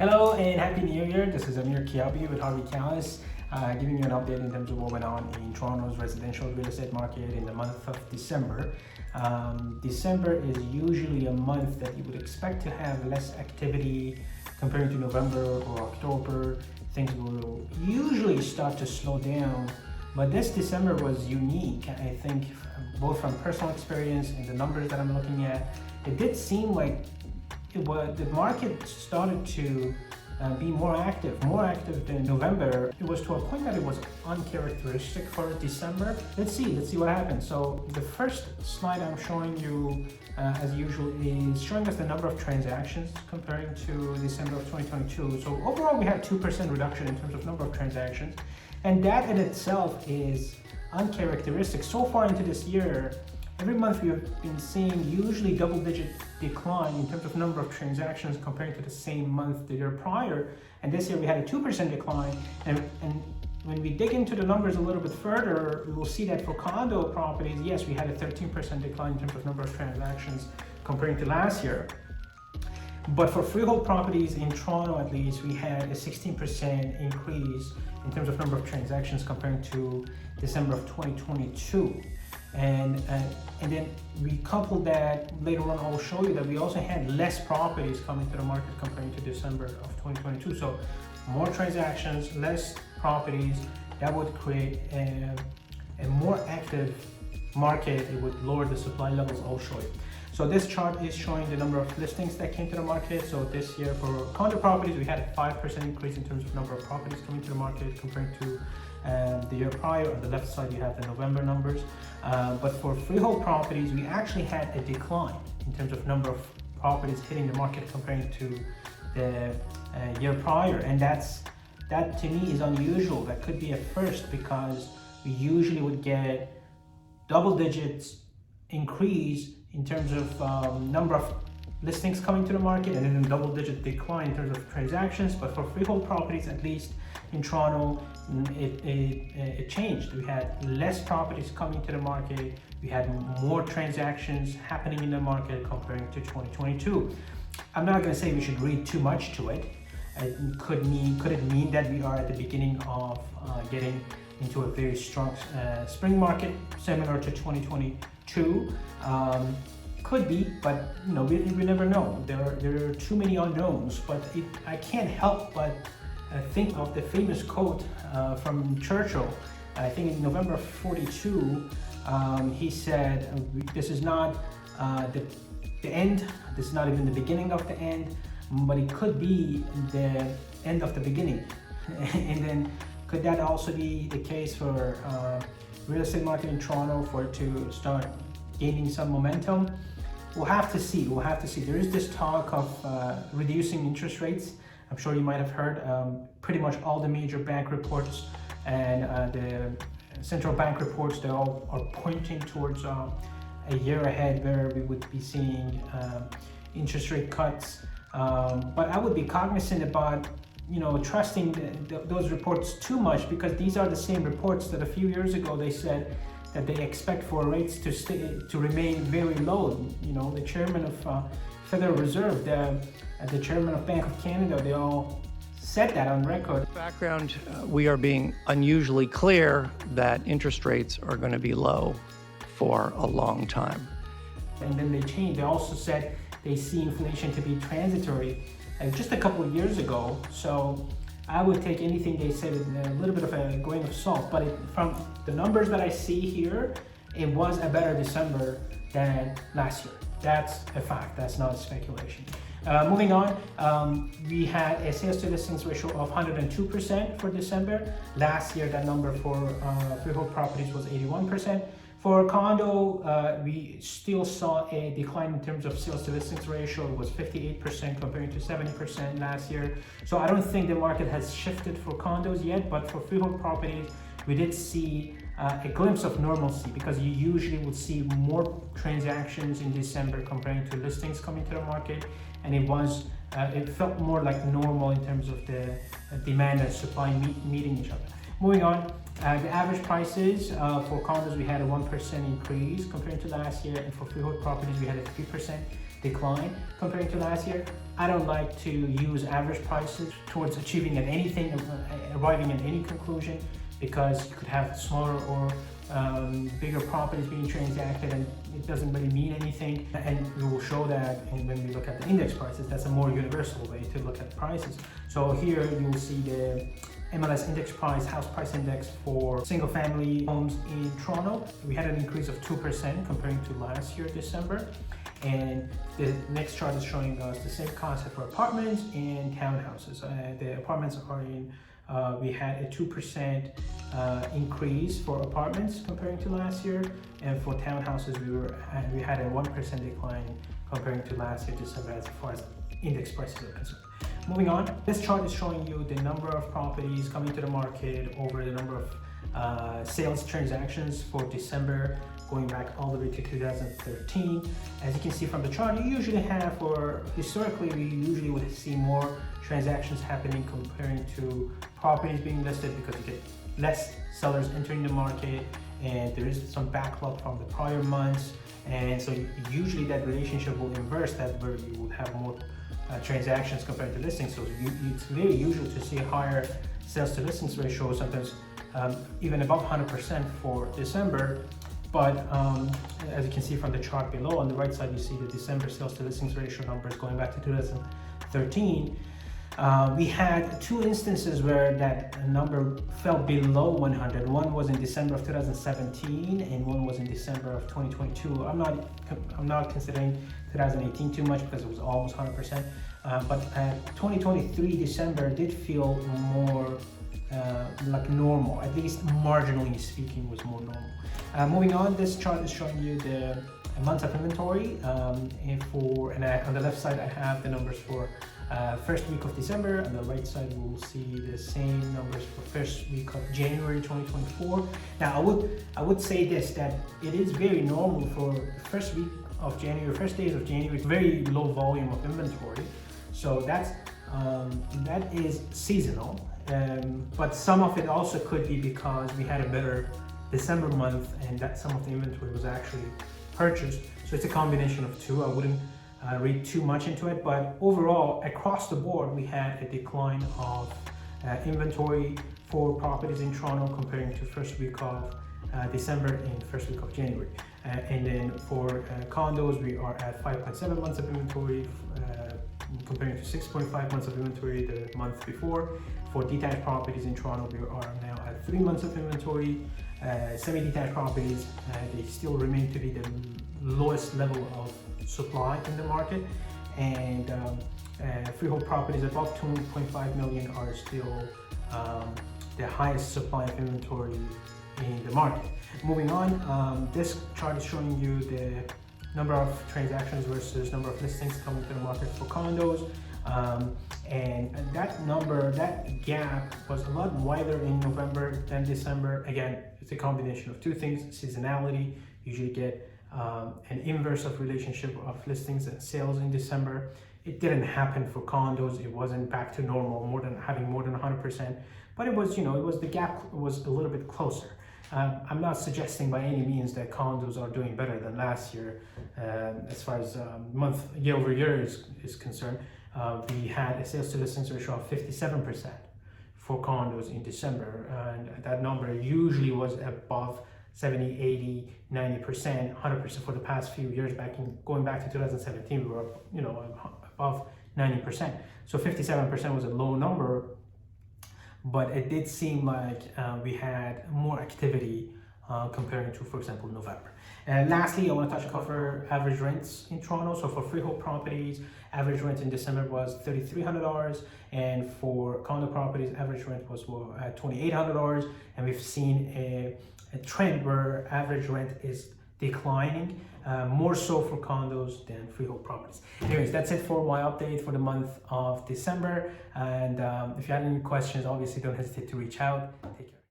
Hello and Happy New Year. This is Amir Kiabi with Amir Kiabi, giving you an update in terms of what went on in Toronto's residential real estate market in the month of December. December is usually a month that you would expect to have less activity compared to November or October. Things will usually start to slow down, but this December was unique. I think both from personal experience and the numbers that I'm looking at, it did seem like the market started to be more active than November. It was to a point that it was uncharacteristic for December. Let's see what happens. So the first slide I'm showing you, as usual, is showing us the number of transactions comparing to December of 2022. So overall, we had 2% reduction in terms of number of transactions, and that in itself is uncharacteristic. So far into this year, every month we have been seeing usually double-digit decline in terms of number of transactions compared to the same month the year prior. And this year we had a 2% decline. And when we dig into the numbers a little bit further, we will see that for condo properties, yes, we had a 13% decline in terms of number of transactions comparing to last year. But for freehold properties in Toronto, at least, we had a 16% increase in terms of number of transactions comparing to December of 2022. And then we coupled that, later on I'll show you that we also had less properties coming to the market comparing to December of 2022. So more transactions, less properties, that would create a more active market. It would lower the supply levels. I'll show you. So this chart is showing the number of listings that came to the market. So this year for condo properties, we had a 5% increase in terms of number of properties coming to the market comparing to the year prior. On the left side, you have the November numbers. But for freehold properties, we actually had a decline in terms of number of properties hitting the market comparing to the year prior. And that to me is unusual. That could be a first, because we usually would get double digits increase in terms of number of listings coming to the market, and then a double-digit decline in terms of transactions. But for freehold properties, at least in Toronto, it changed. We had less properties coming to the market. We had more transactions happening in the market comparing to 2022. I'm not going to say we should read too much to it. Could it mean that we are at the beginning of getting into a very strong spring market similar to 2022? Could be, but we never know. There are too many unknowns. But I can't help but think of the famous quote from Churchill. I think in November of 42, he said, "This is not the end. This is not even the beginning of the end, but it could be the end of the beginning." And then could that also be the case for real estate market in Toronto, for it to start gaining some momentum? We'll have to see. There is this talk of reducing interest rates. I'm sure you might have heard pretty much all the major bank reports and the central bank reports, they all are pointing towards a year ahead where we would be seeing interest rate cuts. But I would be cognizant about trusting those reports too much, because these are the same reports that a few years ago they said that they expect for rates to remain very low. The chairman of Federal Reserve, the chairman of Bank of Canada, they all said that on record. Background, we are being unusually clear that interest rates are going to be low for a long time. And then they changed. They also said they see inflation to be transitory just a couple of years ago. So I would take anything they said with a little bit of a grain of salt. But from the numbers that I see here, it was a better December than last year. That's a fact. That's not a speculation. Moving on, we had a sales to listings ratio of 102% for December. Last year, that number for freehold properties was 81%. For condo, we still saw a decline in terms of sales to listings ratio. It was 58% comparing to 70% last year. So I don't think the market has shifted for condos yet, but for freehold properties, we did see a glimpse of normalcy, because you usually would see more transactions in December comparing to listings coming to the market, and it felt more like normal in terms of the demand and supply meeting each other. Moving on, The average prices for condos, we had a 1% increase compared to last year, and for freehold properties, we had a 3% decline compared to last year. I don't like to use average prices towards achieving at anything, arriving at any conclusion, because you could have smaller or bigger properties being transacted, and it doesn't really mean anything. And we will show that when we look at the index prices. That's a more universal way to look at the prices. So here you will see the MLS index price, house price index for single family homes in Toronto. We had an increase of 2% comparing to last year, December. And the next chart is showing us the same concept for apartments and townhouses. The apartments are in, we had a 2% increase for apartments comparing to last year. And for townhouses, we had a 1% decline comparing to last year, December, as far as index prices are concerned. Moving on, this chart is showing you the number of properties coming to the market over the number of sales transactions for December, going back all the way to 2013. As you can see from the chart, you usually have, or historically, we usually would see more transactions happening comparing to properties being listed, because you get less sellers entering the market, and there is some backlog from the prior months. And so usually that relationship will inverse that, where you will have more transactions compared to listings. So it's very usual to see a higher sales to listings ratio, sometimes even above 100% for December. But as you can see from the chart below, on the right side, you see the December sales to listings ratio numbers going back to 2013. We had two instances where that number fell below 100. One was in December of 2017, and one was in December of 2022. I'm not considering 2018 too much, because it was almost 100%. But 2023 December did feel more like normal, at least marginally speaking, was more normal. Moving on, this chart is showing you the months of inventory, and on the left side I have the numbers for first week of December. On the right side we'll see the same numbers for first week of January 2024. Now I would say this, that it is very normal for first week of January, first days of January, very low volume of inventory. So that is seasonal. But some of it also could be because we had a better December month, and that some of the inventory was actually purchased. So it's a combination of two. I wouldn't read too much into it, but overall, across the board, we had a decline of inventory for properties in Toronto comparing to first week of December and first week of January. And then for condos, we are at 5.7 months of inventory, comparing to 6.5 months of inventory the month before. For detached properties in Toronto, we are now at 3 months of inventory. Semi-detached properties, they still remain to be the lowest level of supply in the market, and freehold properties above 2.5 million are still the highest supply of inventory in the market. Moving on, this chart is showing you the number of transactions versus number of listings coming to the market for condos. And that gap was a lot wider in November than December. Again, it's a combination of two things: seasonality. You usually get an inverse of relationship of listings and sales in December. It didn't happen for condos. It wasn't back to normal, having more than 100%. But it was, the gap was a little bit closer. I'm not suggesting by any means that condos are doing better than last year as far as year over year is concerned. We had a sales to listings ratio of 57% for condos in December, and that number usually was above 70, 80, 90%, 100% for the past few years. Going back to 2017, we were above 90%. So 57% was a low number, but it did seem like we had more activity comparing to, for example, November. And lastly, I want to cover average rents in Toronto. So for freehold properties, average rent in December was $3,300, and for condo properties, average rent was $2,800. And we've seen a trend where average rent is declining, more so for condos than freehold properties. Anyways, that's it for my update for the month of December. And if you have any questions, obviously don't hesitate to reach out. Take care.